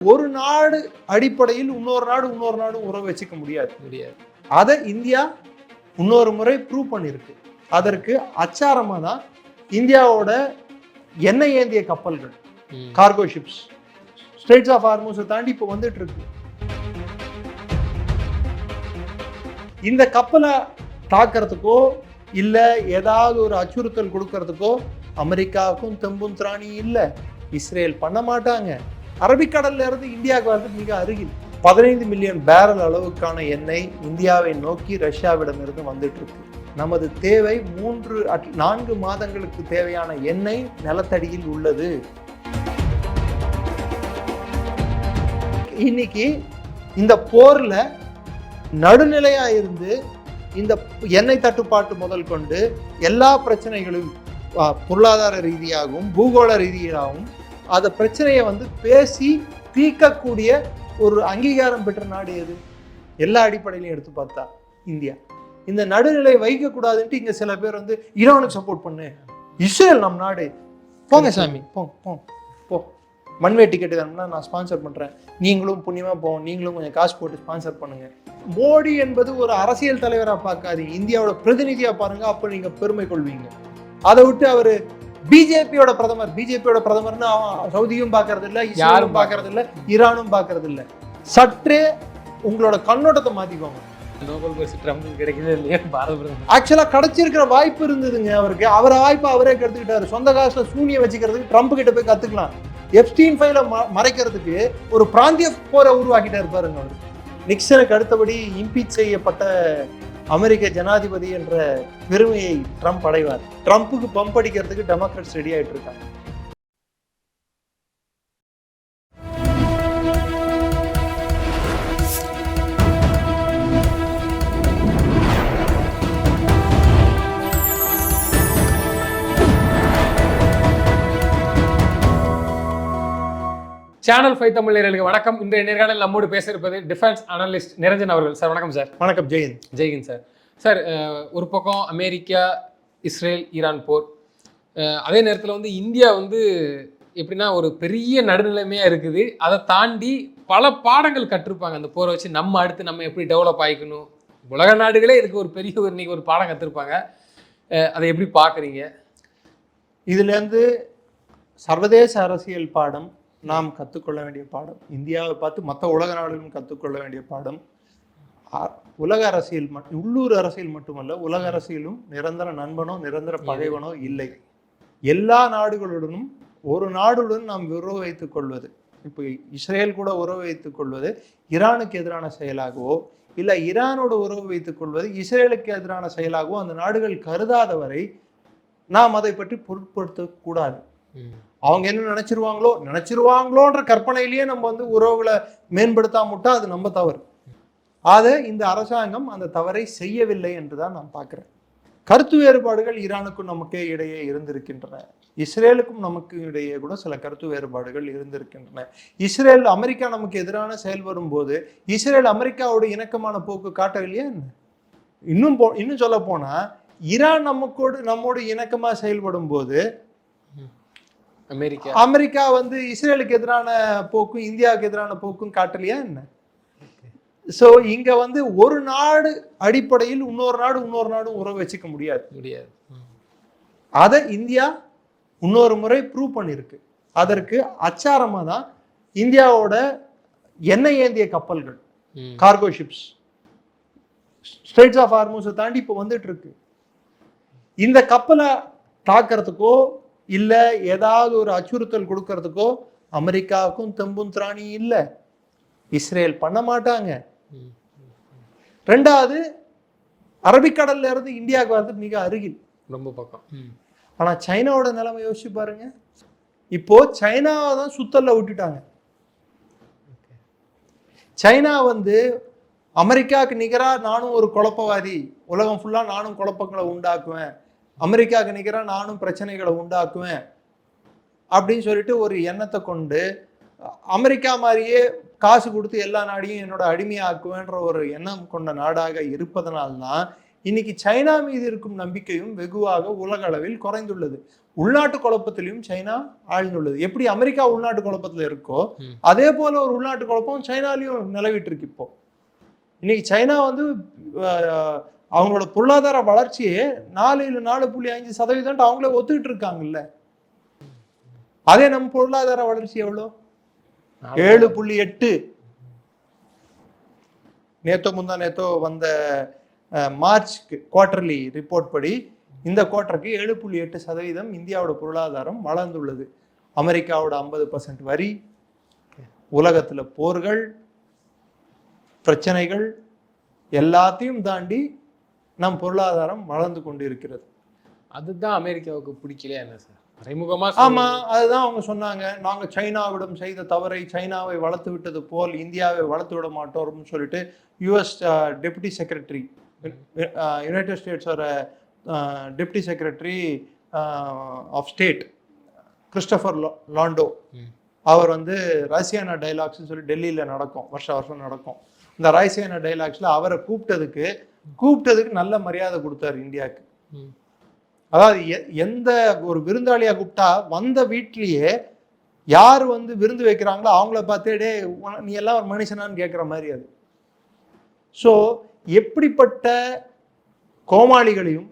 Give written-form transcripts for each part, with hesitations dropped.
ஒரு நாடு அடிப்படையில் இன்னொரு நாடு உறவு வச்சுக்க முடியாது. அதை இந்தியா இன்னொரு முறை ப்ரூவ் பண்ணிருக்கு. அதற்கு அச்சாரமா தான் இந்தியாவோட எண்ணெய் ஏந்திய கப்பல்கள், கார்கோ ஷிப்ஸ் ஸ்ட்ரெய்ட்ஸ் ஆஃப் ஹார்மஸை தாண்டி இப்போ வந்துட்டு இருக்கு. இந்த கப்பலை தாக்கிறதுக்கோ இல்ல ஏதாவது ஒரு அச்சுறுத்தல் கொடுக்கறதுக்கோ அமெரிக்காவுக்கும் தெம்பும் திராணி இல்லை. இஸ்ரேல் பண்ண மாட்டாங்க. அரபிக்கடல்ல இருந்து இந்தியாவுக்கு வரது மிக அருகில் 15 மில்லியன் பேரல் அளவுக்கான எண்ணெய் இந்தியாவை நோக்கி ரஷ்யாவிடமிருந்து வந்துட்டு இருக்கு. நமது தேவை 4 மாதங்களுக்கு தேவையான எண்ணெய் நிலத்தடியில் உள்ளது. இன்னைக்கு இந்த போர்ல நடுநிலையா இருந்து இந்த எண்ணெய் தட்டுப்பாட்டு முதல் கொண்டு எல்லா பிரச்சனைகளும் பொருளாதார ரீதியாகவும் பூகோள ரீதியாகவும் அந்த பிரச்சனையை பேசி தீர்க்கக்கூடிய ஒரு அங்கீகாரம் பெற்ற நாடு எது? எல்லா அடிப்படையிலையும் எடுத்து பார்த்தா இந்தியா. இந்த நடுநிலை வைக்கக்கூடாதுன்ட்டு இங்க சில பேர் ஈரானுக்கு சப்போர்ட் பண்ணு, இஸ்ரேல் நம் நாடு, போங்க சாமி போ மண்வே டிக்கெட் வேணும்னா நான் ஸ்பான்சர் பண்றேன், நீங்களும் புண்ணியமா போவோம், நீங்களும் கொஞ்சம் காசு போட்டு ஸ்பான்சர் பண்ணுங்க. மோடி என்பது ஒரு அரசியல் தலைவரா பார்க்காதீங்க, இந்தியாவோட பிரதிநிதியா பாருங்க, அப்ப நீங்க பெருமை கொள்வீங்க. அதை விட்டு அவரு பிஜேபியோட பிரதமர்னு சவுதியும் பாக்குறது இல்ல, யாரும் பாக்குறது இல்ல, ஈரானும் பாக்குறது இல்ல. சற்றே உங்களோட கண்ணோட்டத்தை மாத்திக்கோங்க. ஆக்சுவலா கிடைச்சிருக்கிற வாய்ப்பு இருந்ததுங்க அவருக்கு. அவரை வாய்ப்பு அவரே கெடுத்துக்கிட்டாரு. சொந்த காசுல சூனிய வச்சுக்கிறதுக்கு ட்ரம்ப் கிட்ட போய் கத்துக்கலாம். எப்ஸ்டீன் ஃபைலை மறைக்கிறதுக்கு ஒரு பிராந்திய போரை உருவாக்கிட்டாரு பாருங்க அவரு. நிக்சனுக்கு அடுத்தபடி இம்பீச் செய்யப்பட்ட அமெரிக்க ஜனாதிபதி என்ற பெருமையை ட்ரம்ப் அடைவார். ட்ரம்ப்புக்கு பம்ப் அடிக்கிறதுக்கு டெமோக்ராட்ஸ் ரெடி ஆயிட்டு இருக்காங்க. சேனல் 5 தமிழ் நேயர்களுக்கு வணக்கம். இன்றைய நேர்காணல் நம்மோடு பேச இருப்பது டிஃபென்ஸ் அனலிஸ்ட் நிரஞ்சன் அவர்கள். சார் வணக்கம் சார். வணக்கம். ஜெய்ஹிந்த் சார். சார், ஒரு பக்கம் அமெரிக்கா, இஸ்ரேல், ஈரான் போர், அதே நேரத்தில் இந்தியா எப்படின்னா ஒரு பெரிய நடுநிலைமையாக இருக்குது. அதை தாண்டி பல பாடங்கள் கற்றுருப்பாங்க அந்த போரை வச்சு. அடுத்து நம்ம எப்படி டெவலப் ஆகிக்கணும், உலக நாடுகளே இதுக்கு ஒரு பெரிய இன்னைக்கு ஒரு பாடம் கற்றுருப்பாங்க. அதை எப்படி பார்க்குறீங்க? இதுலேருந்து சர்வதேச அரசியல் பாடம் நாம் கற்றுக்கொள்ள வேண்டிய பாடம், இந்தியாவை பார்த்து மற்ற உலக நாடுகளும் கற்றுக்கொள்ள வேண்டிய பாடம். உலக அரசியல் உள்ளூர் அரசியல் மட்டுமல்ல, உலக அரசியலும் நிரந்தர நண்பனோ நிரந்தர பகைவனோ இல்லை. எல்லா நாடுகளுடனும் ஒரு நாடுடன் நாம் உறவு வைத்துக் கொள்வது, இப்போ இஸ்ரேல் கூட உறவு வைத்துக் கொள்வது ஈரானுக்கு எதிரான செயலாகவோ இல்லை ஈரானோட உறவு வைத்துக் கொள்வது இஸ்ரேலுக்கு எதிரான செயலாகவோ அந்த நாடுகள் கருதாத வரை நாம் அதை பற்றி பொருட்படுத்தக்கூடாது. அவங்க என்ன நினைச்சிருவாங்களோன்ற கற்பனையிலேயே நம்ம உறவுகளை மேம்படுத்தாமட்டா அது நம்ம தவறு. அதை இந்த அரசாங்கம் அந்த தவறை செய்யவில்லை என்றுதான் நான் பார்க்கிறேன். கருத்து வேறுபாடுகள் ஈரானுக்கும் நமக்கே இடையே இருந்திருக்கின்றன, இஸ்ரேலுக்கும் நமக்கு இடையே கூட சில கருத்து வேறுபாடுகள் இருந்திருக்கின்றன. இஸ்ரேல் அமெரிக்கா நமக்கு எதிரான செயல் வரும்போது இஸ்ரேல் அமெரிக்காவோட இணக்கமான போக்கு காட்டவில்லையா என்ன? இன்னும் சொல்ல போனா ஈரான் நம்மோடு இணக்கமா செயல்படும் போது அமெரிக்கா இஸ்ரேலுக்கு எதிரான போக்கும் இந்தியாவுக்கு எதிரான போக்கும் காட்டலையா என்ன? சோ இங்க ஒரு நாடு அடிப்படையில் இன்னொரு நாடு உறவு வச்சுக்க முடியாது. அதை இந்தியா இன்னொரு முறை ப்ரூவ் பண்ணிருக்கு. அதற்கு அச்சாரமா தான் இந்தியாவோட எண்ணெய் ஏந்திய கப்பல்கள், கார்கோ ஷிப்ஸ் ஸ்ட்ரெய்ட்ஸ் ஆஃப் ஹார்மஸை தாண்டி இப்போ வந்துட்டு இருக்கு. இந்த கப்பலை தாக்கிறதுக்கோ இல்ல ஏதாவது ஒரு அச்சுறுத்தல் கொடுக்கறதுக்கோ அமெரிக்காவுக்கும் தெம்பும் திராணி இல்லை. இஸ்ரேல் பண்ண மாட்டாங்க. ரெண்டாவது, அரபிக்கடல்ல இருந்து இந்தியாவுக்கு வரது மிக அருகில், ரொம்ப பக்கம். ஆனா சைனாவோட நிலைமை யோசிச்சு பாருங்க. இப்போ சைனாவை தான் சுத்தல்ல விட்டுட்டாங்க. சைனா அமெரிக்காவுக்கு நிகரா நானும் ஒரு குழப்பவாதி, உலகம் ஃபுல்லா நானும் குழப்பங்களை உண்டாக்குவேன், அமெரிக்காவுக்கு நிகரா நானும் பிரச்சனைகளை உண்டாக்குவேன் அப்படின்னு சொல்லிட்டு ஒரு எண்ணத்தை கொண்டு அமெரிக்கா மாதிரியே காசு கொடுத்து எல்லா நாடையும் என்னோட அடிமையாக்குவேன்ற ஒரு எண்ணம் கொண்ட நாடாக இருப்பதனால்தான் இன்னைக்கு சைனா மீது இருக்கும் நம்பிக்கையும் வெகுவாக உலக அளவில் குறைந்துள்ளது. உள்நாட்டு குழப்பத்திலையும் சைனா ஆழ்ந்துள்ளது. எப்படி அமெரிக்கா உள்நாட்டு குழப்பத்துல இருக்கோ அதே போல ஒரு உள்நாட்டு குழப்பம் சைனாலையும் நிலவிட்டு இருக்கு. இப்போ இன்னைக்கு சைனா வந்து அவங்களோட பொருளாதார வளர்ச்சியே 4.5% அவங்களே ஒத்துக்கிட்டு இருக்காங்கல்ல. அதே நம்ம பொருளாதார வளர்ச்சி எவ்வளோ? 7.8. நேத்தோ வந்த மார்ச் குவார்டர்லி ரிப்போர்ட் படி இந்த குவார்டருக்கு 7.8% இந்தியாவோட பொருளாதாரம் வளர்ந்துள்ளது. அமெரிக்காவோட 50% வரி, உலகத்துல போர்கள், பிரச்சனைகள் எல்லாத்தையும் தாண்டி நம் பொருளாதாரம் வளர்ந்து கொண்டு இருக்கிறது. அதுதான் அமெரிக்காவுக்கு பிடிக்கலையா என்ன சார்? மறைமுகமா ஆமா, அதுதான் அவங்க சொன்னாங்க. நாங்க சைனாவிடம் செய்த தவறை சைனாவை வளர்த்து விட்டது போல் இந்தியாவை வளர்த்து விட மாட்டோம்னு சொல்லிட்டு யுஎஸ் டெப்யூட்டி செக்ரட்டரி, யுனைடெட் ஸ்டேட்ஸோட deputy secretary of state Christopher Landau அவர் வந்து ராய்சியானா டைலாக்ஸ்னு சொல்லி டெல்லியில் நடக்கும், வருஷம் நடக்கும். இந்த ராய்சியானா டைலாக்ஸ்ல அவரை கூப்பிட்டதுக்கு நல்ல மரியாதை கொடுத்தாரு இந்தியாவுக்கு. அதாவது எந்த ஒரு விருந்தாளியா கூப்பிட்டா வந்த வீட்லயே யார் வந்து விருந்து வைக்கிறாங்களோ அவங்கள பார்த்தே டே நீ எல்லாம் ஒரு மனுஷனான்னு கேட்குற மாதிரி அது. ஸோ எப்படிப்பட்ட கோமாளிகளையும்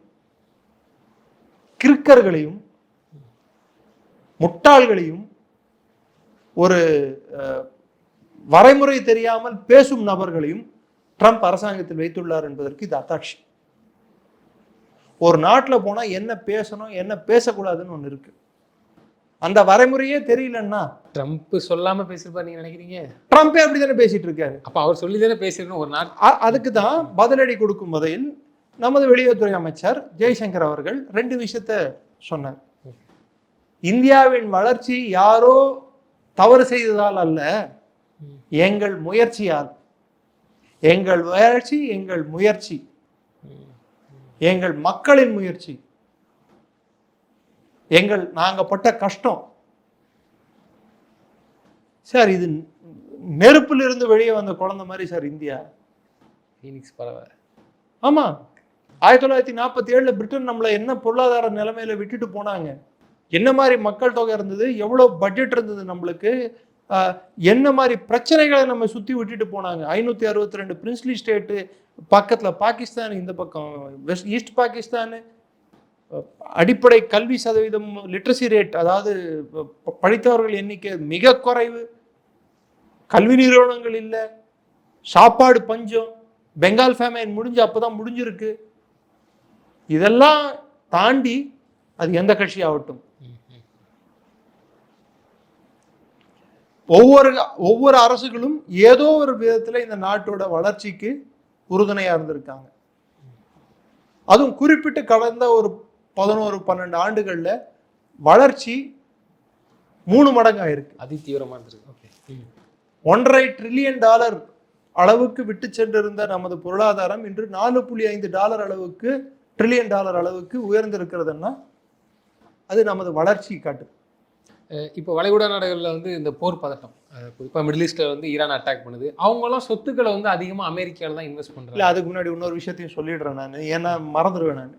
கிறுக்கர்களையும் முட்டாள்களையும் ஒரு வரைமுறை தெரியாமல் பேசும் நபர்களையும் ட்ரம்ப் அரசாங்கத்தில் வைத்துள்ளார் என்பதற்கு இது அத்தாட்சி. ஒரு நாட்டில் போனா என்ன பேசணும் என்ன பேசக்கூடாதுன்னு ஒன்று இருக்கு. அந்த வரைமுறையே தெரியலன்னா ட்ரம்ப் சொல்லாம பேசிருப்பாரு நீங்க நினைக்கிறீங்க? ட்ரம்ப்பே அப்படித்தானே பேசிட்டு இருக்காரு. அப்ப அவர் சொல்லி தானே பேசிருக்கணும் ஒரு நாள். அதுக்கு தான் பதிலடி கொடுக்கும் வகையில் நமது வெளியுறவுத்துறை அமைச்சர் ஜெய்சங்கர் அவர்கள் 2 விஷயத்த சொன்னார். இந்தியாவின் வளர்ச்சி யாரோ தவறு செய்ததால் அல்ல, எங்கள் முயற்சியால். எங்கள் வளர்ச்சி எங்கள் முயற்சி, எங்கள் மக்களின் முயற்சி, நாங்க பட்ட கஷ்டம். சார் இது நெருப்பில் இருந்து வெளியே வந்த குழந்தை மாதிரி சார் இந்தியா. பரவாயில்ல. ஆமா, 1947 பிரிட்டன் நம்மளை என்ன பொருளாதார நிலைமையில விட்டுட்டு போனாங்க, என்ன மாதிரி மக்கள் தொகை இருந்தது, எவ்வளவு பட்ஜெட் இருந்தது நம்மளுக்கு, என்ன மாதிரி பிரச்சனைகளை நம்ம சுத்தி விட்டுட்டு போனாங்க. 562 பிரின்ஸ்லி ஸ்டேட்டு, பக்கத்துல பாகிஸ்தான், இந்த பக்கம் வெஸ்ட் ஈஸ்ட் பாகிஸ்தான், அடிப்படை கல்வி சதவீதம் லிட்ரஸி ரேட், அதாவது படித்தவர்கள் எண்ணிக்கை மிக குறைவு, கல்வி நிறுவனங்கள் இல்லை, சாப்பாடு பஞ்சம், பெங்கால் ஃபேமைன் முடிஞ்சு அப்பதான் முடிஞ்சிருக்கு. இதெல்லாம் தாண்டி அது எந்த கட்சி ஆகட்டும், ஒவ்வொரு அரசுகளும் ஏதோ ஒரு விதத்துல இந்த நாட்டோட வளர்ச்சிக்கு உறுதுணையா இருந்திருக்காங்க. அதுவும் குறிப்பிட்டு கடந்த ஒரு 11-12 ஆண்டுகள்ல வளர்ச்சி 3 மடங்கு ஆயிருக்கு. அதி தீவிரமா இருந்திருக்கு. $1.5 trillion அளவுக்கு விட்டு சென்றிருந்த நமது பொருளாதாரம் இன்று $4.5 அளவுக்கு $1 trillion அளவுக்கு உயர்ந்திருக்கிறதுன்னா அது நமது வளர்ச்சி காட்டு. இப்போ வளைகுடா நாடுகளில் வந்து இந்த போர் பதட்டம், குறிப்பாக மிடில் ஈஸ்டில் வந்து ஈரான் அட்டாக் பண்ணுது, அவங்களாம் சொத்துக்களை வந்து அதிகமாக அமெரிக்காவில் தான் இன்வெஸ்ட் பண்ணுறாங்க. இல்லை, அதுக்கு முன்னாடி இன்னொரு விஷயத்தையும் சொல்லிடுறேன் நான், ஏன்னா மறந்துடுவேன் நான்.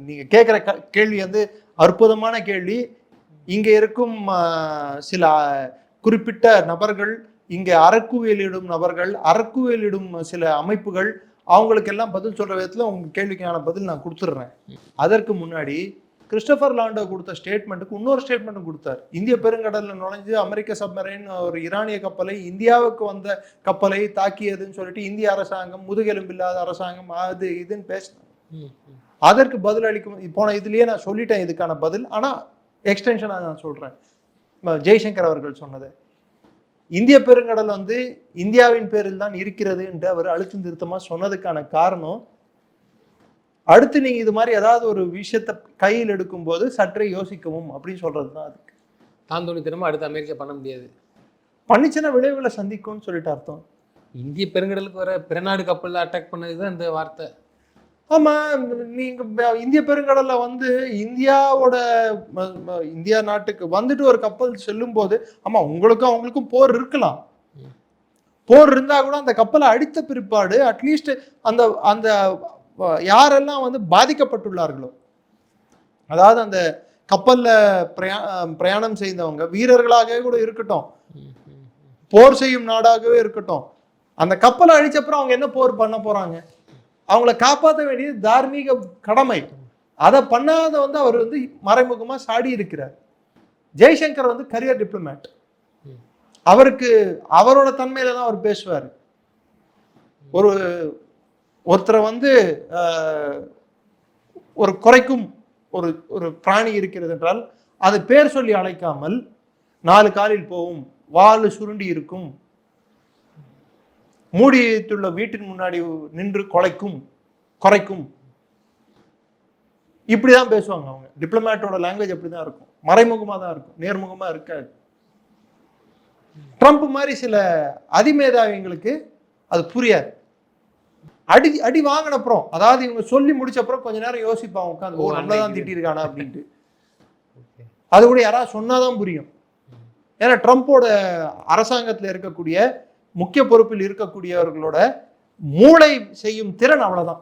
நீங்கள் கேட்குற கேள்வி வந்து அற்புதமான கேள்வி. இங்கே இருக்கும் சில குறிப்பிட்ட நபர்கள், இங்கே அறக்குவியலிடும் நபர்கள், அறக்குவியலிடும் சில அமைப்புகள், அவங்களுக்கெல்லாம் பதில் சொல்கிற விதத்தில் உங்கள் கேள்விக்கான பதில் நான் கொடுத்துட்றேன். அதற்கு முன்னாடி கிறிஸ்டோபர் லாண்டோ கொடுத்த ஸ்டேட்மெண்ட்டுக்கு இன்னொரு ஸ்டேட்மெண்ட்டும் கொடுத்தார். இந்திய பெருங்கடலில் நுழைஞ்சு அமெரிக்க சப்மரைன் ஒரு ஈரானிய கப்பலை, இந்தியாவுக்கு வந்த கப்பலை தாக்கியதுன்னு சொல்லிட்டு இந்திய அரசாங்கம் முதுகெலும்பில்லாத அரசாங்கம் அது இதுன்னு பேசினாங்க. அதற்கு பதில் அளிக்கும் போன இதுலயே நான் சொல்லிட்டேன் இதுக்கான பதில், ஆனா எக்ஸ்டென்ஷனாக நான் சொல்றேன். ஜெய்சங்கர் அவர்கள் சொன்னது, இந்திய பெருங்கடல் வந்து இந்தியாவின் பேரில் தான் இருக்கிறது என்று அவர் அழுத்தம் திருத்தமா சொன்னதுக்கான காரணம், அடுத்து நீங்க இது மாதிரி ஏதாவது ஒரு விஷயத்தை கையில் எடுக்கும் போது சற்றே யோசிக்கவும் அப்படின்னு சொல்றதுதான். அதுக்கு தாந்தோணித்தனமா அடுத்து அமெரிக்கா பண்ண முடியாது, பண்ணிச்சுன்னா விளைவுகளை சந்திக்கும்னு சொல்லிட்டு அர்த்தம். இந்திய பெருங்கடலுக்கு வர பிறநாடு கப்பல்ல அட்டாக் பண்ணதுதான் இந்த வார்த்தை. ஆமா, நீங்க இந்திய பெருங்கடல்ல வந்து இந்தியா நாட்டுக்கு வந்துட்டு ஒரு கப்பல் செல்லும் போது, ஆமா உங்களுக்கும் அவங்களுக்கும் போர் இருக்கலாம், போர் இருந்தா கூட அந்த கப்பலை அடித்த பிற்பாடு அட்லீஸ்ட் அந்த யாரெல்லாம் வந்து பாதிக்கப்பட்டுள்ளார்களோ, அதாவது அந்த கப்பல்ல பிரயாணம் செய்தவங்க வீரர்களாகவே கூட இருக்கட்டும், போர் செய்யும் நாடாகவே இருக்கட்டும், அந்த கப்பலை அழிச்சப்புறம் அவங்க என்ன போர் பண்ண போறாங்க? அவங்கள காப்பாற்ற வேண்டியது தார்மீக கடமை. அதை பண்ணாத வந்து அவர் வந்து மறைமுகமா சாடி இருக்கிறார். ஜெய்சங்கர் வந்து கரியர் டிப்ளமேட். அவருக்கு அவரோட தன்மையில தான் அவர் பேசுவார். ஒருத்தரை வந்து ஒரு குறைக்கும் ஒரு ஒரு பிராணி இருக்கிறது என்றால் அது பேர் சொல்லி அழைக்காமல் 4 காலில் போகும், வால் சுருண்டி இருக்கும், மூடி வைத்துள்ள வீட்டின் முன்னாடி நின்று குறைக்கும், இப்படிதான் பேசுவாங்க அவங்க. டிப்ளமேட்டோட லாங்குவேஜ் அப்படிதான் இருக்கும், மறைமுகமா தான் இருக்கும், நேர்முகமா இருக்காது. ட்ரம்ப் மாதிரி சில அதிமேதாவிங்களுக்கு அது புரியாது. அடி வாங்கினப்புறம், அதாவது இவங்க சொல்லி முடிச்ச அப்புறம் கொஞ்ச நேரம் யோசிப்பாங்க உட்காந்து, ஓ நம்மளதான் திட்டிருக்கானா அப்படின்ட்டு. அது கூட யாராவது சொன்னாதான் புரியும். ஏன்னா ட்ரம்ப்போட அரசாங்கத்தில் இருக்கக்கூடிய முக்கிய பொறுப்பில் இருக்கக்கூடியவர்களோட மூளை செய்யும் திறன் அவ்வளவுதான்.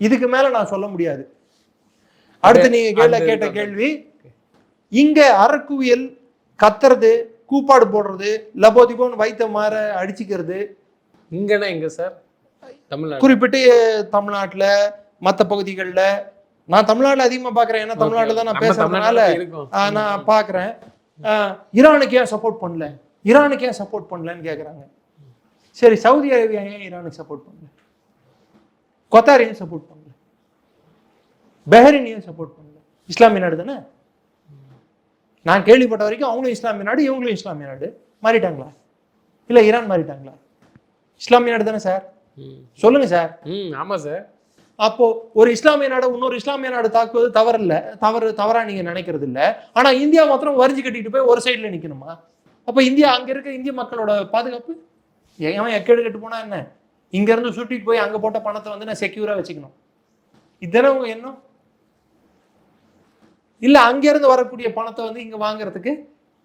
இதுக்கு மேல நான் சொல்ல முடியாது. அடுத்து நீங்க கேட்ட கேள்வி, இங்க அறக்குவியல் கத்துறது, கூப்பாடு போடுறது, லபோதிபோன்னு வைத்த மாற அடிச்சுக்கிறது, இங்கன்னா எங்க சார்? தமிழ்நாடு, குறிப்பிட்டு தமிழ்நாட்டுல மற்ற பகுதிகளில். நான் தமிழ்நாட்டில் அதிகமாக பார்க்குறேன், ஏன்னா தமிழ்நாட்டில் தான் நான் பேசுறதுனால நான் பார்க்குறேன். ஈரானுக்கு ஏன் சப்போர்ட் பண்ணல, ஈரானுக்கு ஏன் சப்போர்ட் பண்ணலன்னு கேட்குறாங்க. சரி, சவுதி அரேபியா ஏன் ஈரானுக்கு சப்போர்ட் பண்ணல? கொத்தார் ஏன் சப்போர்ட் பண்ணல? பஹ்ரைன் ஏன் சப்போர்ட் பண்ணல? இஸ்லாமிய நாடு தானே. நான் கேள்விப்பட்ட வரைக்கும் அவங்களும் இஸ்லாமிய நாடு, இவங்களும் இஸ்லாமிய நாடு. மாறிட்டாங்களா? இல்லை ஈரான் மாறிட்டாங்களா? இஸ்லாமிய நாடு தானே சார், சொல்லுங்க சார். ஆமா சார். அப்போ ஒரு இஸ்லாமிய நாடு இன்னொரு இஸ்லாமிய நாடு தாக்குவது தவறா நீங்க நினைக்கிறது இல்லை. ஆனா இந்தியா மாத்திரம் வரிஞ்சு கட்டிட்டு போய் ஒரு சைட்ல நிக்கணுமா? அப்ப இந்தியா அங்க இருக்க இந்திய மக்களோட பாதுகாப்பு ஏன் எக்கேடு கட்டு போனா என்ன? இங்க இருந்து சுட்டிட்டு போய் அங்க போட்ட பணத்தை வந்து நான் செக்யூரா வச்சுக்கணும், இதுதானே உங்க எண்ணம்? இல்ல அங்க இருந்து வரக்கூடிய பணத்தை வந்து இங்க வாங்குறதுக்கு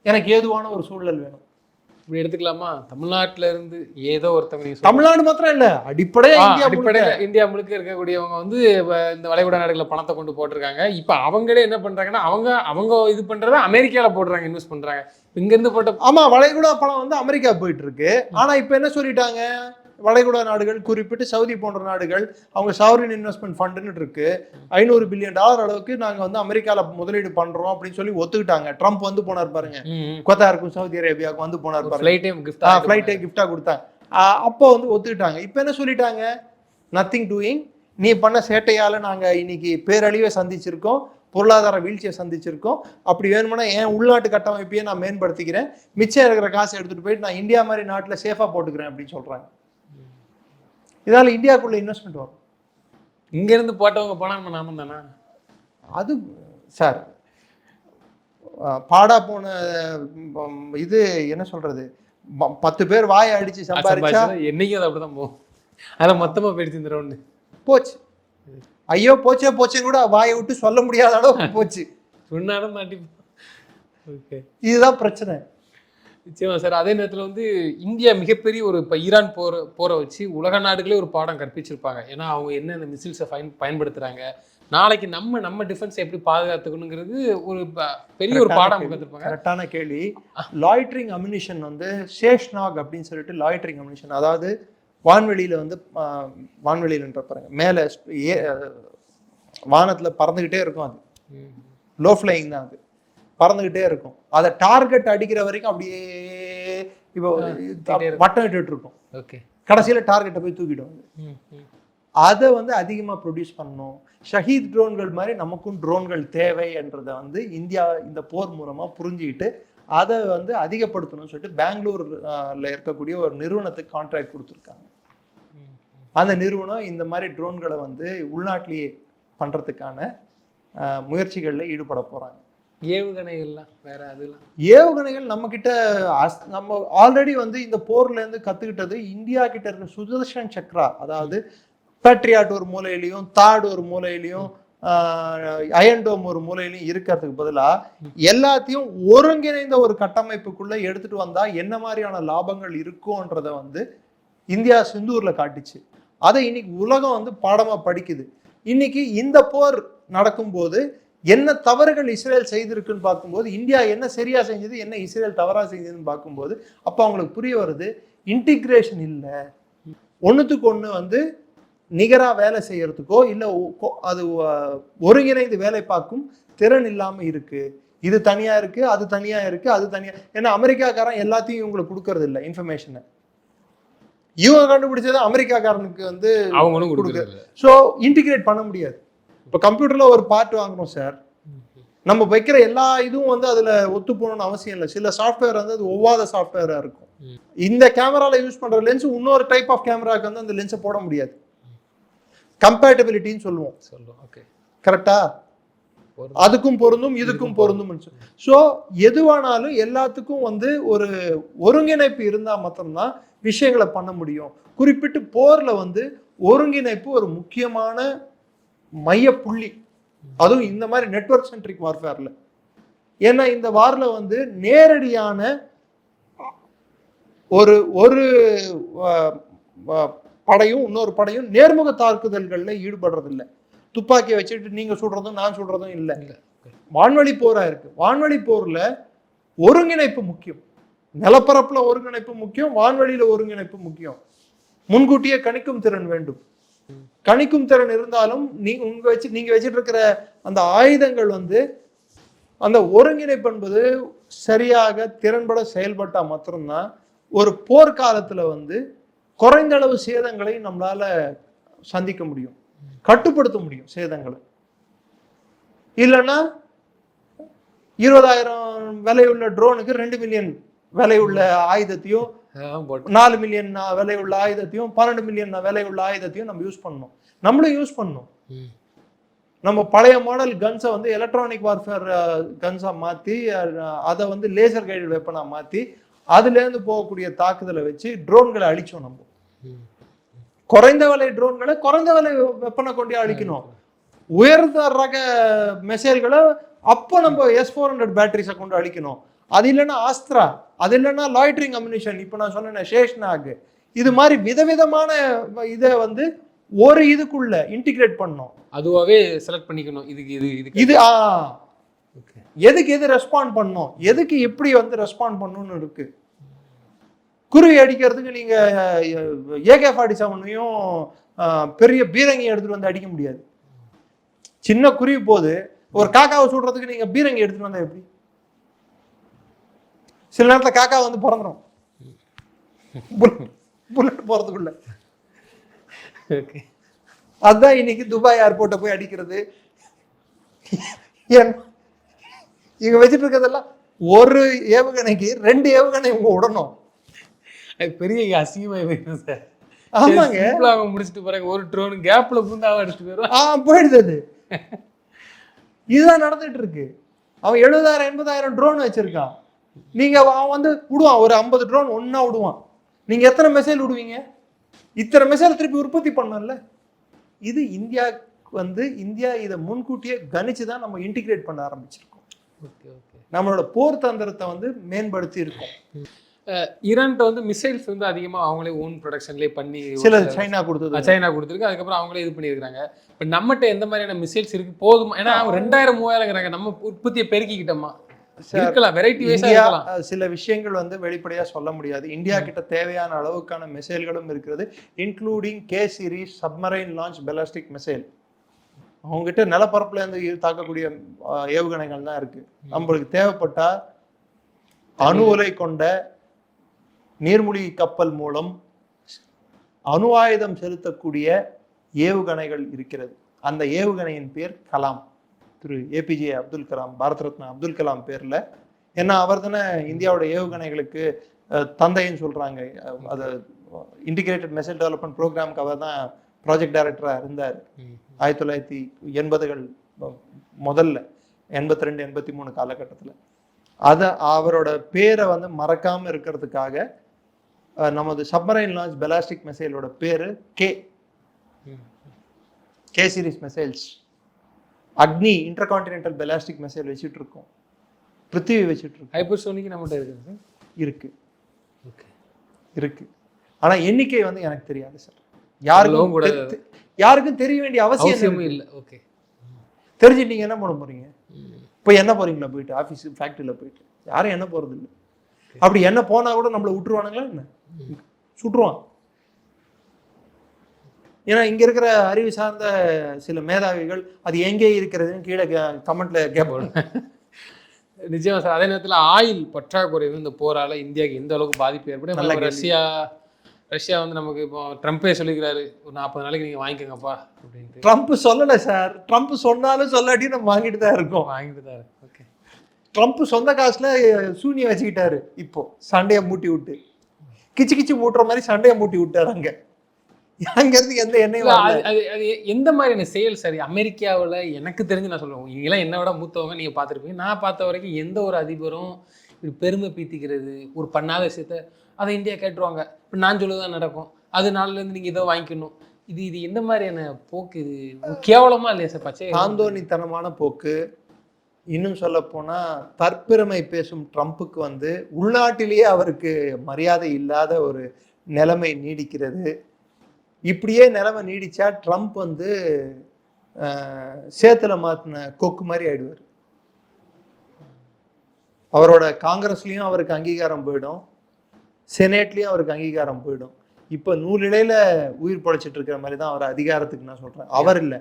எனக்கு ஏதுவான ஒரு சூழல் வேணும். இப்படி எடுத்துக்கலாமா? தமிழ்நாட்டுல இருந்து ஏதோ ஒருத்தவங்க, தமிழ்நாடு மாத்திரம் இல்ல, அடிப்படையா இந்தியா முழுக்க இருக்கக்கூடியவங்க வந்து இந்த வளைகுடா நாடுகளை பணத்தை கொண்டு போட்டிருக்காங்க. இப்ப அவங்களே என்ன பண்றாங்கன்னா, அவங்க இது பண்றத அமெரிக்கால போடுறாங்க, இன்வெஸ்ட் பண்றாங்க. இங்க இருந்து போட்ட, ஆமா, வளைகுடா பணம் வந்து அமெரிக்கா போயிட்டு இருக்கு. ஆனா இப்ப என்ன சொல்லிட்டாங்க, வளைகுடா நாடுகள், குறிப்பிட்டு சவுதி போன்ற நாடுகள், அவங்க சாவரின் இன்வெஸ்ட்மெண்ட் ஃபண்டுன்னு இருக்கு, $500 பில்லியன் அளவுக்கு நாங்க வந்து அமெரிக்கால முதலீடு பண்றோம் அப்படின்னு சொல்லி ஒத்துக்கிட்டாங்க. ட்ரம்ப் வந்து போனார் பாருங்க, கொத்தாருக்கும் சவுதி அரேபியாவுக்கு வந்து போனார் பாருங்க, ஃபிளைட்டே கிஃப்டா கொடுத்தாங்க. அப்போ வந்து ஒத்துக்கிட்டாங்க. இப்ப என்ன சொல்லிட்டாங்க, நத்திங் டூயிங், நீ பண்ண சேட்டையால நாங்க இன்னைக்கு பேரழிவை சந்திச்சிருக்கோம், பொருளாதார வீழ்ச்சியை சந்திச்சிருக்கோம். அப்படி வேணும்னா என் உள்நாட்டு கட்டமைப்பையே நான் மேம்படுத்திக்கிறேன், மிச்சம் இருக்கிற காசை எடுத்துட்டு போயிட்டு நான் இந்தியா மாதிரி நாட்டில் சேஃபா போட்டுக்கிறேன் அப்படின்னு சொல்றாங்க. இதனால இந்தியாவுக்குள்ள இன்வெஸ்ட்மெண்ட் வரும். இங்க இருந்து போட்டவங்க பணம் நாம தானே. அது சார் பாடா போன இது என்ன சொல்றது, 10 பேர் வாயை அடிச்சு சம்பாதிச்சா என்னைக்கு அது அப்படிதான் போகும். அதை மொத்தமா போயிடுச்சு இந்த ரவுண்டு, போச்சு. ஐயோ போச்சே கூட வாயை விட்டு சொல்ல முடியாத அளவுக்கு போச்சு. சொன்னாலும் மாட்டி. இதுதான் பிரச்சனை. நிச்சயமா சார். அதே நேரத்தில் வந்து இந்தியா மிகப்பெரிய ஒரு இப்போ ஈரான் போரை வச்சு உலக நாடுகளே ஒரு பாடம் கற்பிச்சிருப்பாங்க. ஏன்னா அவங்க என்ன இந்த மிசில்ஸை பயன்படுத்துறாங்க, நாளைக்கு நம்ம டிஃபென்ஸை எப்படி பாதுகாத்துக்கணுங்கிறது ஒரு பெரிய ஒரு பாடம் கற்றுருப்பாங்க. கரெக்டான கேள்வி. லாய்ட்ரிங் அம்யூனிஷன் வந்து ஷேஷ்நாக் அப்படின்னு சொல்லிட்டு லாய்ட்ரிங் அம்யூனிஷன், அதாவது வான்வெளியில வந்து வான்வெளியில்ன்ற பாருங்க, மேலே வானத்துல பறந்துகிட்டே இருக்கும், அது லோ ஃப்ளையிங் தான், அது பறந்துகிட்டே இருக்கும். அதை டார்கெட் அடிக்கிற வரைக்கும் அப்படியே இப்போ வட்டம் இட்டு இருக்கும். கடைசியில டார்கெட்டை போய் தூக்கிடும். அதை வந்து அதிகமா ப்ரொடியூஸ் பண்ணணும். ஷஹீத் ட்ரோன்கள் மாதிரி நமக்கும் ட்ரோன்கள் தேவை என்றதை வந்து இந்தியா இந்த போர் மூலமா புரிஞ்சுக்கிட்டு அதை வந்து அதிகப்படுத்தணும்னு சொல்லிட்டு பெங்களூர்ல இருக்கக்கூடிய ஒரு நிறுவனத்துக்கு கான்ட்ராக்ட் கொடுத்துருக்காங்க. அந்த நிறுவனம் இந்த மாதிரி ட்ரோன்களை வந்து உள்நாட்டிலேயே பண்றதுக்கான முயற்சிகள்ல ஈடுபட போறாங்க. ஏவுகணைகள்லாம் வேற, அதெல்லாம் ஏவுகணைகள் நம்ம கிட்ட நம்ம ஆல்ரெடி வந்து இந்த போர்ல இருந்து கத்துக்கிட்டது, இந்தியா கிட்ட இருக்க சுதர்ஷன் சக்ரா, அதாவது பேட்ரியாட் ஒரு மூலையிலையும், தாட் ஒரு மூலையிலையும், அயன்டோம் ஒரு மூலையிலையும் இருக்கிறதுக்கு பதிலா எல்லாத்தையும் ஒருங்கிணைந்த ஒரு கட்டமைப்புக்குள்ள எடுத்துட்டு வந்தா என்ன மாதிரியான லாபங்கள் இருக்கும்ன்றத வந்து இந்தியா சிந்தூர்ல காட்டுச்சு. அதை இன்னைக்கு உலகம் வந்து பாடமா படிக்குது. இன்னைக்கு இந்த போர் நடக்கும்போது என்ன தவறுகள் இஸ்ரேல் செய்திருக்குன்னு பார்க்கும்போது, இந்தியா என்ன சரியா செஞ்சது, என்ன இஸ்ரேல் தவறா செஞ்சதுன்னு பார்க்கும்போது அப்போ அவங்களுக்கு புரிய வருது, இன்டிகிரேஷன் இல்லை, ஒன்றுத்துக்கு ஒன்று வந்து நிகரா வேலை செய்யறதுக்கோ இல்லை அது ஒருங்கிணைந்து வேலை பார்க்கும் திறன் இல்லாமல் இருக்கு. இது தனியா இருக்கு, அது தனியா இருக்கு, அது தனியா. ஏன்னா அமெரிக்காக்காரன் எல்லாத்தையும் இவங்களுக்கு கொடுக்கறது இல்லை இன்ஃபர்மேஷனை. இவங்க கண்டுபிடிச்சது அமெரிக்காக்காரனுக்கு வந்து அவங்களும் கொடுக்குறது. ஸோ இன்டிகிரேட் பண்ண முடியாது. இப்போ கம்ப்யூட்டர்ல ஒரு பார்ட் வாங்குறோம் சார், நம்ம வைக்கிற எல்லா இதுவும் வந்து அதுல ஒத்து போகணும்னு அவசியம் இல்லை. சில சாஃப்ட்வேர் வந்து அது ஒவ்வாத சாஃப்ட்வேரா இருக்கும். இந்த கேமரால யூஸ் பண்ற லென்ஸ் இன்னொரு டைப் ஆஃப் கேமராக்கு வந்து அந்த லென்ஸை போட முடியாது. கம்பேட்டபிலிட்டின்னு சொல்லுவோம். கரெக்டா? அதுக்கும் பொருந்தும் இதுக்கும் பொருந்தும். ஸோ எதுவானாலும் எல்லாத்துக்கும் வந்து ஒரு ஒருங்கிணைப்பு இருந்தால் மட்டும்தான் விஷயங்களை பண்ண முடியும். குறிப்பிட்டு போர்ல வந்து ஒருங்கிணைப்பு ஒரு முக்கியமான மைய புள்ளி, அதுவும் இந்த மாதிரி நெட்வொர்க் சென்ட்ரிக் வார்ஃபேர்ல. ஏன்னா இந்த வார்ல வந்து நேரடியான ஒரு ஒரு படையும் இன்னொரு படையும் நேர்முக தாக்குதல்கள்ல ஈடுபடுறதில்லை. துப்பாக்கியை வச்சுட்டு நீங்க சுடுறதும் நான் சுடுறதும் இல்லை. வான்வழி போரா இருக்கு. வான்வழி போர்ல ஒருங்கிணைப்பு முக்கியம். நிலப்பரப்புல ஒருங்கிணைப்பு முக்கியம், வான்வழியில ஒருங்கிணைப்பு முக்கியம். முன்கூட்டியே கணிக்கும் திறன் வேண்டும். கணிக்கும் திறன் இருந்தாலும் நீங்க வச்சிட்டு இருக்கிற அந்த ஆயுதங்கள் வந்து அந்த ஒருங்கிணைப்பு என்பது சரியாக திறன்பட செயல்பட்டா மாத்திரம்தான் ஒரு போர்க்காலத்துல வந்து குறைந்த அளவு சேதங்களை நம்மளால சந்திக்க முடியும், கட்டுப்படுத்த முடியும் சேதங்களை. இல்லைன்னா 20,000 விலையுள்ள ட்ரோனுக்கு 2 மில்லியன் விலையுள்ள ஆயுதத்தையும் 4 மில்லியன் விலையுள்ள ஆயுதத்தையும் 12 மில்லியன் விலையுள்ள ஆயுதத்தையும் நம்ம யூஸ் பண்ணணும். நம்மளும் யூஸ் பண்ணணும். நம்ம பழைய மாடல் கன்ஸை வந்து எலக்ட்ரானிக் வார்ஃபேர் கன்ஸா மாற்றி அதை வந்து லேசர் கைடட் வெப்பனா மாற்றி அதுலேருந்து போகக்கூடிய தாக்குதலை வச்சு ட்ரோன்களை அழிச்சோம். நம்ம குறைந்த விலை ட்ரோன்களை குறைந்த விலை வெப்பனை கொண்டே அழிக்கணும். உயர்ந்த ரக மெசைல்களை அப்போ நம்ம S-400 பேட்டரிஸை கொண்டு அழிக்கணும். அது இல்லைன்னா ஆஸ்திரா, அது இல்லைன்னா லாய்ட்ரிங் அம்யூனிஷன், இப்போ நான் சொன்னேன் ஷேஷ்நாக், இது மாதிரி விதவிதமான இதை வந்து ஒரு இதுக்குள்ள இன்டிகிரேட் பண்ணணும். அதுவாகவே செலக்ட் பண்ணிக்கணும். இதுக்கு இது இது எதுக்கு எது ரெஸ்பாண்ட் பண்ணணும், எதுக்கு எப்படி வந்து ரெஸ்பாண்ட் பண்ணணும்னு இருக்கு. குருவி அடிக்கிறதுக்கு நீங்க AK-47 பெரிய பீரங்கி எடுத்துட்டு வந்து அடிக்க முடியாது. சின்ன குருவி போது ஒரு காக்காவை சுடுறதுக்கு நீங்க பீரங்கி எடுத்துட்டு வந்தா எப்படி? சில நேரத்துல காக்கா வந்து பிறந்துடும் புல்லட் போறதுக்குள்ள. அதுதான் இன்னைக்கு துபாய் ஏர்போர்ட்டை போய் அடிக்கிறது. இங்க வச்சுட்டு இருக்கிறதெல்லாம் ஒரு ஏவுகணைக்கு 2 ஏவுகணை இவங்க விடணும். பெரிய அசிங்கமா போயிடும் சார். ஆமாங்க, அவங்க முடிச்சுட்டு போறாங்க. ஒரு ட்ரோன் கேப்ல புந்து அடிச்சுட்டு போயிடும். போயிடுது. அது இதுதான் நடந்துட்டு இருக்கு. அவன் 70,000-80,000 ட்ரோன் வச்சிருக்கான். நீங்க அவன் வந்து விடுவான், ஒரு 50 ட்ரோன் ஒன்னா விடுவான். நீங்க எத்தனை மெசேஜ் விடுவீங்க? இத்தனை மெசேஜ் திருப்பி உற்பத்தி பண்ணல. இது இந்தியாவுக்கு வந்து இந்தியா இதை முன்கூட்டியே கணிச்சுதான் நம்ம இன்டிகிரேட் பண்ண ஆரம்பிச்சிருக்கோம். நம்மளோட போர் தந்திரத்தை வந்து மேம்படுத்தி இருக்கோம். ஈரான்கிட்ட வந்து மிசைல்ஸ் வந்து அதிகமாக அவங்களே ஓன் ப்ரொடக்ஷன்லேயே பண்ணி, சில சைனா கொடுத்துருக்கு, அதுக்கப்புறம் அவங்களே இது பண்ணியிருக்காங்க. இப்போ நம்மகிட்ட எந்த மாதிரியான மிசைல்ஸ் இருக்கு போதுமா? ஏன்னா 2000-3000 நம்ம உற்பத்தியை பெருக்கிக்கிட்டோமா இருக்கலாம், வெரைட்டி வைஸா இருக்கலாம். சில விஷயங்கள் வந்து வெளிப்படையா சொல்ல முடியாது. இந்தியா கிட்ட தேவையான அளவுக்கான மிசைல்களும் இருக்கிறது, including K series submarine launch ballistic missile. அவங்ககிட்ட நிலப்பரப்புல இருந்து தாக்கக்கூடிய ஏவுகணைகள் தான் இருக்கு. நம்மளுக்கு தேவைப்பட்டா அணு உலை கொண்ட நீர்மூழ்கி கப்பல் மூலம் அணு ஆயுதம் செலுத்தக்கூடிய ஏவுகணைகள் இருக்கிறது. அந்த ஏவுகணையின் பேர் கலாம். திரு APJ அப்துல் கலாம், பாரத் ரத்னா அப்துல் கலாம் பேர்ல. ஏன்னா அவர் தானே இந்தியாவோட ஏவுகணைகளுக்கு தந்தைன்னு சொல்றாங்க. அது இன்டிகிரேட்டட் மிசைல் டெவலப்மெண்ட் ப்ரோக்ராமுக்கு அவர் தான் ப்ராஜெக்ட் டைரக்டரா இருந்தார் 1980கள் முதல்ல, 82-83 காலகட்டத்தில். அதை அவரோட பேரை வந்து மறக்காம இருக்கிறதுக்காக நமது சப்மரைன் லான்ச் பெலாஸ்டிக் மிசைலோட பேரு K சீரிஸ் மிசைல்ஸ். அக்னி இன்டர்கான்டினென்டல் பெலாஸ்டிக் மிசைல் வச்சுட்டு இருக்கோம், பிருத்திவி வச்சுட்டு இருக்கோம். ஹைப்பர்சோனிக் நம்மகிட்ட இருக்கு. ஆனா எண்ணிக்கை வந்து எனக்கு தெரியாது சார். யாருக்கும் கூட யாருக்கும் தெரிய வேண்டிய அவசியம் இல்லை. ஓகே, தெரிஞ்சு நீங்க என்ன பண்ண போறீங்க? இப்போ என்ன போறீங்களா போயிட்டு ஆஃபீஸ் ஃபேக்டரியில போயிட்டு? யாரும் என்ன போறது இல்லை. அப்படி என்ன போனா கூட நம்மளை விட்டுருவானுங்களா என்ன? சுட்டுருவான். ஏன்னா இங்க இருக்கிற அறிவு சார்ந்த சில மேதாவிகள் அது எங்கே இருக்கிறதுன்னு கீழே கமெண்ட்ல கேட்பாங்க. நிச்சயமா சார். அதே நேரத்தில் ஆயில் பற்றாக்குறை இந்த போரால இந்தியாவுக்கு எந்த அளவுக்கு பாதிப்பு ஏற்படும்? ரஷ்யா வந்து நமக்கு இப்போ ட்ரம்ப்பே சொல்லிக்கிறாரு, ஒரு 40 நாளைக்கு நீங்க வாங்கிக்கோங்கப்பா அப்படின்ட்டு. ட்ரம்ப் சொல்லலை சார். ட்ரம்ப் சொன்னாலும் சொல்லாட்டி நம்ம வாங்கிட்டு தான் இருக்கோம். ஓகே. ட்ரம்ப் சொந்த காசுல சூனியை வச்சுக்கிட்டாரு. இப்போ சண்டையை மூட்டி விட்டு கிச்சு கிச்சு மூட்டுற மாதிரி சண்டையை மூட்டி விட்டாரு. அங்கிருந்து எந்த எண்ணெயும் அது எந்த மாதிரியான செயல் சரி? அமெரிக்காவில் எனக்கு தெரிஞ்சு நான் சொல்லுவேன், நீங்களாம் என்னை விட மூத்தவங்க, நீங்கள் பார்த்துருப்பீங்க. நான் பார்த்த வரைக்கும் எந்த ஒரு அதிபரும் பெருமை பீத்திக்கிறது ஒரு பண்ணாத விஷயத்த அதை இந்தியா கேட்டுருவாங்க. இப்போ நான் சொல்லுதான் நடக்கும், அது நாளிலேருந்து நீங்கள் இதை வாங்கிக்கணும். இது எந்த மாதிரியான போக்கு? இது கேவலமா இல்லையா சார்? பச்சை தாந்தோனித்தனமான போக்கு. இன்னும் சொல்ல போனா தற்பெருமை பேசும் ட்ரம்ப்புக்கு உள்நாட்டிலேயே அவருக்கு மரியாதை இல்லாத ஒரு நிலைமை நீடிக்கிறது. இப்படியே நிலைமை நீடிச்சா ட்ரம்ப் சேத்துல மாத்தின கொக்கு மாதிரி ஆயிடுவார். அவரோட காங்கிரஸ்லயும் அவருக்கு அங்கீகாரம் போயிடும், செனேட்லயும் அவருக்கு அங்கீகாரம் போயிடும். இப்ப நூலிலையில உயிர் படைச்சிட்டு இருக்கிற மாதிரி தான் அவர் அதிகாரத்துக்கு நான் சொல்றேன். அவர் இல்ல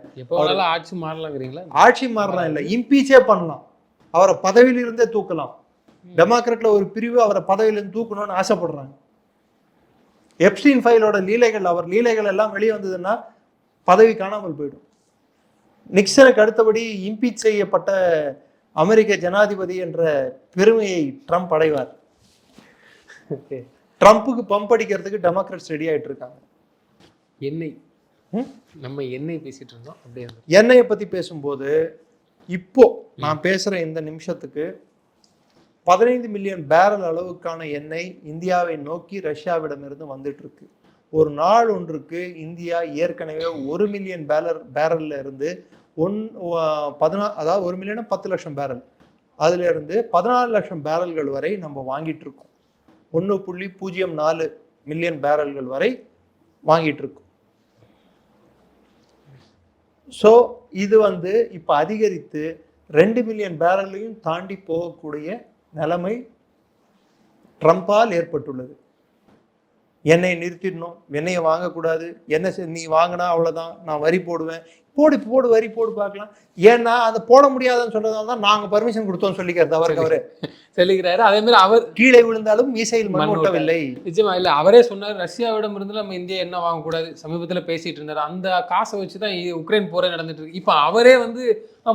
ஆட்சி மாறலாங்கிறீங்களா? ஆட்சி மாறலாம் இல்ல, இம்பீச்சே பண்ணலாம், அவரை பதவியிலிருந்தே தூக்கலாம். டெமோக்ராட்ல ஒரு பிரிவு அவரை பதவியிலிருந்து தூக்கணும்னு ஆசைப்படுறாங்க. எப்ஸ்டீன் ஃபைலோட லீலைகள், அவர் லீலைகள் எல்லாம் வெளியே வந்ததுன்னா பதவி காணாமல் போயிடும். நிக்சனுக்கு அடுத்தபடி இம்பீச் செய்யப்பட்ட அமெரிக்க ஜனாதிபதி என்ற பெருமையை ட்ரம்ப் அடைவார். ட்ரம்ப்புக்கு பம்ப் அடிக்கிறதுக்கு டெமோக்ராட்ஸ் ரெடி ஆயிட்டு இருக்காங்க. எண்ணெய் பேசிட்டு இருந்தோம். அப்படியே எண்ணெயை பத்தி பேசும்போது இப்போ நான் பேசுற இந்த நிமிஷத்துக்கு 15 மில்லியன் பேரல் அளவுக்கான எண்ணெய் இந்தியாவை நோக்கி ரஷ்யாவிடமிருந்து வந்துட்டு இருக்கு. ஒரு நாள் ஒன்றுக்கு இந்தியா ஏற்கனவே 1 மில்லியன் பேரல்ல இருந்து 1 மில்லியன் 10 லட்சம் பேரல், அதுல இருந்து 14 லட்சம் பேரல்கள் வரை நம்ம வாங்கிட்டு இருக்கோம். 1.04 மில்லியன் பேரல்கள் வரை வாங்கிட்டு இருக்கோம். ஸோ இது இப்போ அதிகரித்து 2 மில்லியன் பேரல்லையும் தாண்டி போகக்கூடிய நிலைமை ட்ரம்பால் ஏற்பட்டுள்ளது. எண்ணெயை நிறுத்திடணும், எண்ணெயை வாங்கக்கூடாது, எண்ணெய் நீ வாங்கினா அவ்வளோதான், நான் வரி போடுவேன். போடு வரி போடு பார்க்கலாம். ஏன்னா அதை போட முடியாதுன்னு சொல்றதால தான் நாங்கள் பர்மிஷன் கொடுத்தோம் சொல்லிக்கிறது அவரு சொல்லிக்கிறாரு. அதே மாதிரி அவர் கீழே விழுந்தாலும் மீசையில் மண் ஒட்டவில்லை. நிச்சயமா இல்லை, அவரே சொன்னார் ரஷ்யாவிடம் இருந்து நம்ம இந்தியா என்ன வாங்கக்கூடாது. சமீபத்தில் பேசிட்டு இருந்தாரு. அந்த காசை வச்சு தான் உக்ரைன் போரே நடந்துட்டு இருக்கு. இப்போ அவரே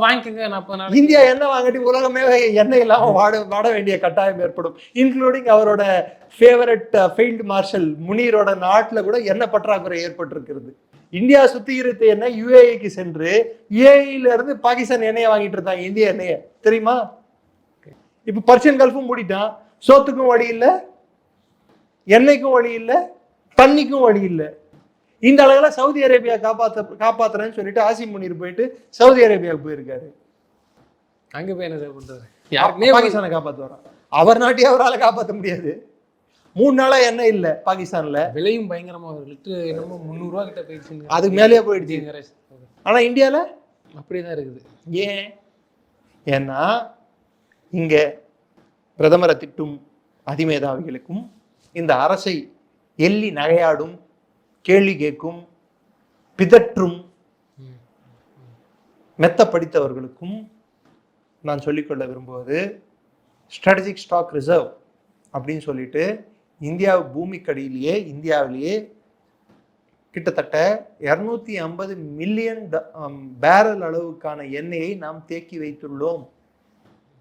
வாங்கிக்கங்க, நான் இந்தியா என்ன வாங்கிட்டு உலகமே எண்ணெய் இல்லாம வாட வேண்டிய கட்டாயம் ஏற்படும். இன்க்ளூடிங் அவரோட ஃபேவரட் ஃபீல்டு மார்ஷல் முனீரோட நாட்டில் கூட எண்ணெய் பற்றாக்குறை ஏற்பட்டிருக்கிறது. இந்தியா சுத்திகரித்த எண்ணெய் யுஏஇக்கு சென்று யுஏஇல இருந்து பாகிஸ்தான் எண்ணெயை வாங்கிட்டு இருந்தாங்க, இந்திய எண்ணெயை, தெரியுமா? இப்ப பர்ஷியன் கல்ஃபும் மூடிட்டான். சோத்துக்கும் வழி இல்லை, எண்ணெய்க்கும் வழி இல்லை, தண்ணிக்கும் வழி இல்லை. இந்த அளவுல சவுதி அரேபியா காப்பாத்துறேன்னு சொல்லிட்டு ஆசிம் முனீர் போயிட்டு சவுதி அரேபியாவுக்கு போயிருக்காரு. அங்க போய் என்ன பண்றாரு? பாகிஸ்தானை காப்பாத்து வரான். அவர் நாட்டையே அவரால் காப்பாற்ற முடியாது. 3 நாளா எண்ணெய் இல்லை பாகிஸ்தான்ல. விலையும் பயங்கரமா லிட்டர் என்னமோ 300 ரூபா கிட்ட போயிடுச்சு, அதுக்கு மேலேயே போயிடுச்சு. ஆனா இந்தியால அப்படியேதான் இருக்குது. ஏன்? ஏன்னா இங்க பிரதமரை திட்டும் அதிமேதாவிகளுக்கும் இந்த அரசை எள்ளி நகையாடும், கேள்வி கேட்கும், பிதற்றும் மெத்த படித்தவர்களுக்கும் நான் சொல்லிக்கொள்ள விரும்புவது ஸ்ட்ராட்டஜிக் ஸ்டாக் ரிசர்வ் அப்படின்னு சொல்லிட்டு இந்தியா பூமிக்கடியிலேயே இந்தியாவிலேயே கிட்டத்தட்ட 250 மில்லியன் பேரல் அளவுக்கான எண்ணெயை நாம் தேக்கி வைத்துள்ளோம்.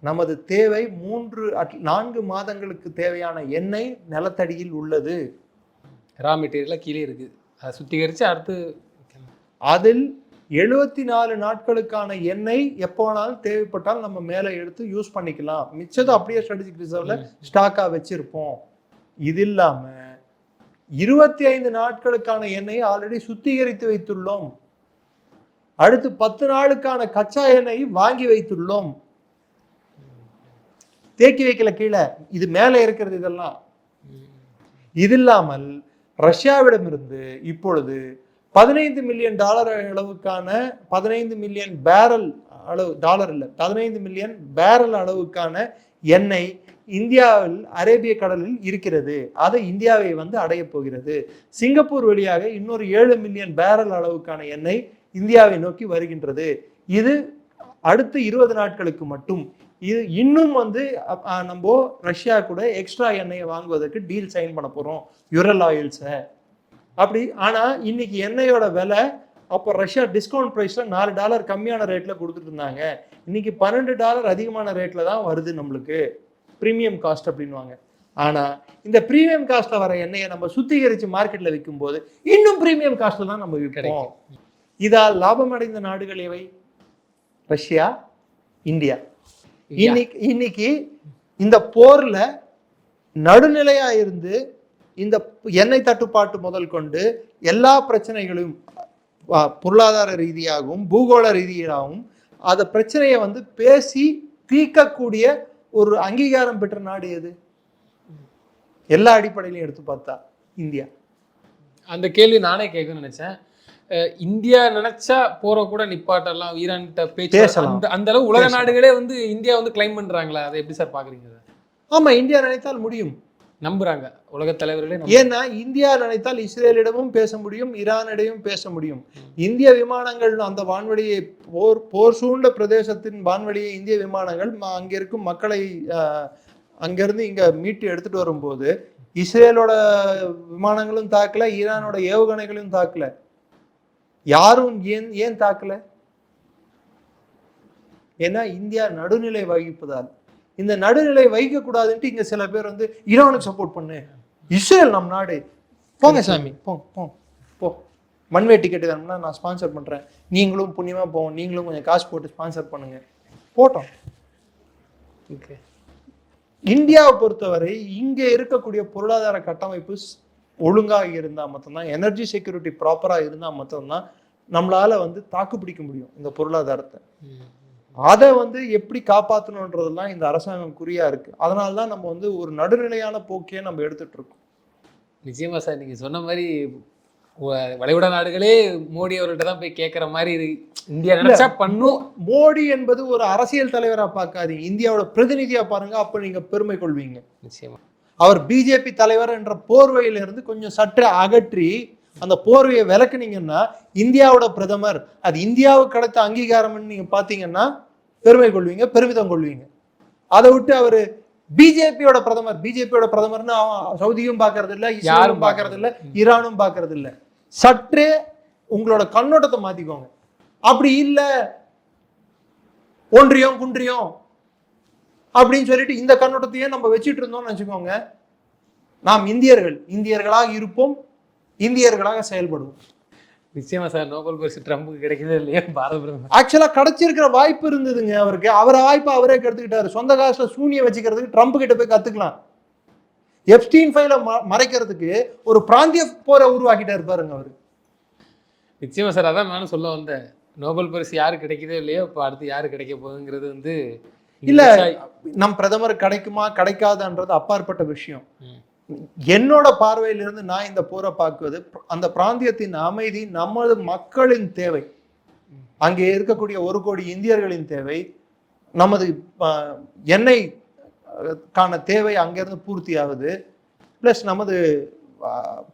நமது தேவை 4 மாதங்களுக்கு தேவையான எண்ணெய் நிலத்தடியில் உள்ளது. ரா மெட்டீரியலாக கீழே இருக்கு, அதை சுத்திகரித்து அடுத்து அதில் 74 நாட்களுக்கான எண்ணெய் எப்போ வேணாலும் தேவைப்பட்டால் நம்ம மேலே எடுத்து யூஸ் பண்ணிக்கலாம். மிச்சத்தை அப்படியே ஸ்ட்ராட்டஜிக் ரிசர்வ்ல ஸ்டாக்காக வச்சிருப்போம். இது இல்லாமல் 25 நாட்களுக்கான எண்ணெயை ஆல்ரெடி சுத்திகரித்து வைத்துள்ளோம். அடுத்து 10 நாளுக்கான கச்சா எண்ணெய் வாங்கி வைத்துள்ளோம். தேக்கி வைக்கல கீழே, இது மேலே இருக்கிறது இதெல்லாம். இது இல்லாமல் ரஷ்யாவிடமிருந்து இப்பொழுது 15 மில்லியன் டாலர் அளவுக்கான 15 மில்லியன் பேரல் அளவு, டாலர் இல்லை, 15 மில்லியன் பேரல் அளவுக்கான எண்ணெய் இந்தியாவில் அரேபிய கடலில் இருக்கிறது. அதை இந்தியாவை வந்து அடைய போகிறது. சிங்கப்பூர் வழியாக இன்னொரு 7 மில்லியன் பேரல் அளவுக்கான எண்ணெய் இந்தியாவை நோக்கி வருகின்றது. இது அடுத்த 20 நாட்களுக்கு மட்டும். இது இன்னும் வந்து நம்ம ரஷ்யா கூட எக்ஸ்ட்ரா எண்ணெயை வாங்குவதற்கு டீல் சைன் பண்ண போறோம், யுரல் ஆயில்ஸை அப்படி. ஆனா இன்னைக்கு எண்ணெயோட விலை, அப்போ ரஷ்யா டிஸ்கவுண்ட் ப்ரைஸ்ல $4 கம்மியான ரேட்ல கொடுத்துட்டு இருந்தாங்க. இன்னைக்கு $12 அதிகமான ரேட்ல தான் வருது நம்மளுக்கு, ப்ரீமியம் காஸ்ட் அப்படின்வாங்க. ஆனா இந்த ப்ரீமியம் காஸ்ட்ல வர எண்ணெயை நம்ம சுத்திகரிச்சு மார்க்கெட்ல விற்கும் போது இன்னும் ப்ரீமியம் காஸ்ட்ல தான் நம்ம விற்கிறோம். இதால் லாபம் அடைந்த நாடுகள் எவை? Russia, India. இன்னைக்கு இந்த போர்ல நடுநிலையா இருந்து இந்த எண்ணெய் தட்டுப்பாட்டு முதல் கொண்டு எல்லா பிரச்சனைகளையும் பொருளாதார ரீதியாகவும் பூகோள ரீதியாகவும் அந்த பிரச்சனையை வந்து பேசி தீர்க்கக்கூடிய ஒரு அங்கீகாரம் பெற்ற நாடு எது? எல்லா அடிப்படையிலையும் எடுத்து பார்த்தா இந்தியா. அந்த கேள்வி நானே கேட்கணும்னு நினைச்சேன். இந்தியா நினைச்சா போற கூட நிப்பாட்டெல்லாம், ஈரான்கிட்ட பேச்சு அந்த அளவு உலக நாடுகளே வந்து இந்தியா வந்து கிளைம் பண்றாங்களா? அதை எப்படி சார் பாக்குறீங்க? ஆமா, இந்தியா நினைத்தால் முடியும், நம்புறாங்க உலக தலைவர்களே. ஏன்னா இந்தியா நினைத்தால் இஸ்ரேலிடமும் பேச முடியும், ஈரானிடையும் பேச முடியும். இந்திய விமானங்கள் அந்த வான்வெளியை போர் சூழ்ந்த பிரதேசத்தின் வான்வெளியை இந்திய விமானங்கள் அங்க இருக்கும் மக்களை அங்கிருந்து இங்க மீட்டு எடுத்துட்டு வரும்போது இஸ்ரேலோட விமானங்களும் தாக்கல, ஈரானோட ஏவுகணைகளும் தாக்கல. யாரும் ஏன் தாக்கல? ஏன்னா இந்தியா நடுநிலை வகிப்பதால். இந்த நடுநிலை வைக்க கூடாதுன்ட்டு இங்க சில பேர் வந்து ஈரானுக்கு சப்போர்ட் பண்ணு, இஸ்ரேல் நம் நாடு, போங்க சாமி போ, மண்வே டிக்கெட் வேணும்னா நான் ஸ்பான்சர் பண்றேன், நீங்களும் புண்ணியமா போவோம், நீங்களும் கொஞ்சம் காசு போட்டு ஸ்பான்சர் பண்ணுங்க, போட்டோம். இந்தியாவை பொறுத்தவரை இங்க இருக்கக்கூடிய பொருளாதார கட்டமைப்பு ஒழுங்காக இருந்தா மட்டும்தான், எனர்ஜி செக்யூரிட்டி ப்ராப்பரா இருந்தா மட்டும்தான் நம்மளால வந்து தாக்கு பிடிக்க முடியும் இந்த பொருளாதாரத்தை. அதை வந்து எப்படி காப்பாற்றணுன்றதெல்லாம் இந்த அரசாங்கம் குறியா இருக்கு. அதனாலதான் நம்ம வந்து ஒரு நடுநிலையான போக்கையே நம்ம எடுத்துட்டு இருக்கோம். நிச்சயமா சார், நீங்க சொன்ன மாதிரி வளைகுடா நாடுகளே மோடி அவர்கிட்ட தான் போய் கேட்கற மாதிரி இந்தியா நினைச்சா பண்ணும். மோடி என்பது ஒரு அரசியல் தலைவரா பார்க்காதீங்க, இந்தியாவோட பிரதிநிதியா பாருங்க, அப்ப நீங்க பெருமை கொள்வீங்க. நிச்சயமா அவர் பிஜேபி தலைவர் என்ற போர்வையிலிருந்து கொஞ்சம் சற்று அகற்றி அந்த போர்வையை விளக்குனீங்கன்னா இந்தியாவோட பிரதமர், அது இந்தியாவுக்கு கிடைத்த அங்கீகாரம்னு நீங்க பாத்தீங்கன்னா பெருமை கொள்வீங்க, பெருமிதம் கொள்வீங்க. அதை விட்டு அவரு பிஜேபியோட பிரதமர்னு சவுதியும் பாக்குறது இல்ல, யாரும் பாக்குறது இல்ல, ஈரானும் பாக்குறது இல்ல. சற்றே உங்களோட கண்ணோட்டத்தை மாத்திக்கோங்க. அப்படி இல்ல ஒன்றியம் குன்றியம் அப்படின்னு சொல்லிட்டு இந்த கண்ணோட்டத்தையே நம்ம வச்சுட்டு இருந்தோம்னு வச்சுக்கோங்க, நாம் இந்தியர்களாக இருப்போம், இந்தியர்களாக செயல்படுவோம். நிச்சயமா சார், நோபல் பரிசு ட்ரம்புக்கு கிடைக்கவே இல்லையா? பாரத பிரதமர் ஆக்சுவலா கிடைச்சிருக்கிற வாய்ப்பு இருந்ததுங்க அவருக்கு, வாய்ப்பை அவரே கெடுத்துக்கிட்டாரு. சொந்த காசுல சூனிய வச்சுக்கிறதுக்கு ட்ரம்ப் கிட்ட போய் கத்துக்கலாம். எப்ஸ்டீன் ஃபைலை மறைக்கிறதுக்கு ஒரு பிராந்திய போரை உருவாக்கிட்டாரு பாருங்க அவரு. நிச்சயமா சார், அதான் நானும் சொல்ல வந்தேன். நோபல் பரிசு யாரு கிடைக்கதோ இல்லையோ, இப்போ அடுத்து யாரு கிடைக்க போகுதுங்கிறது வந்து இல்ல, நம் பிரதமர் கிடைக்குமா கிடைக்காதுன்றது அப்பாற்பட்ட விஷயம். என்னோட பார்வையிலிருந்து நான் இந்த போரை பார்க்குவது, அந்த பிராந்தியத்தின் அமைதி நமது மக்களின் தேவை, அங்கே இருக்கக்கூடிய 1 கோடி இந்தியர்களின் தேவை, நமது எண்ணெய் கான தேவை அங்கிருந்து பூர்த்தி ஆகுது. பிளஸ் நமது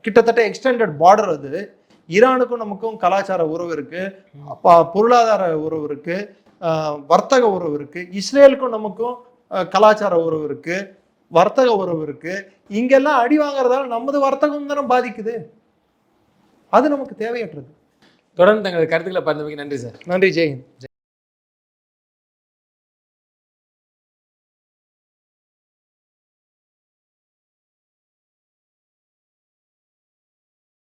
கிட்டத்தட்ட எக்ஸ்டெண்டட் பார்டர் அது. ஈரானுக்கும் நமக்கும் கலாச்சார உறவு இருக்கு, பொருளாதார உறவு இருக்கு, வர்த்தக உறவு இருக்கு. இஸ்ரேலுக்கும் நமக்கும் கலாச்சார உறவு இருக்கு, வர்த்தக உறவு இருக்கு. இங்கெல்லாம் அடி வாங்குறதால நமது வர்த்தகம் தானே பாதிக்குது. அது நமக்கு தேவையற்றது. தொடர்ந்து தங்களது கருத்துக்களை பகிர்ந்தமைக்கு நன்றி சார். நன்றி. ஜெயஹிந்த்.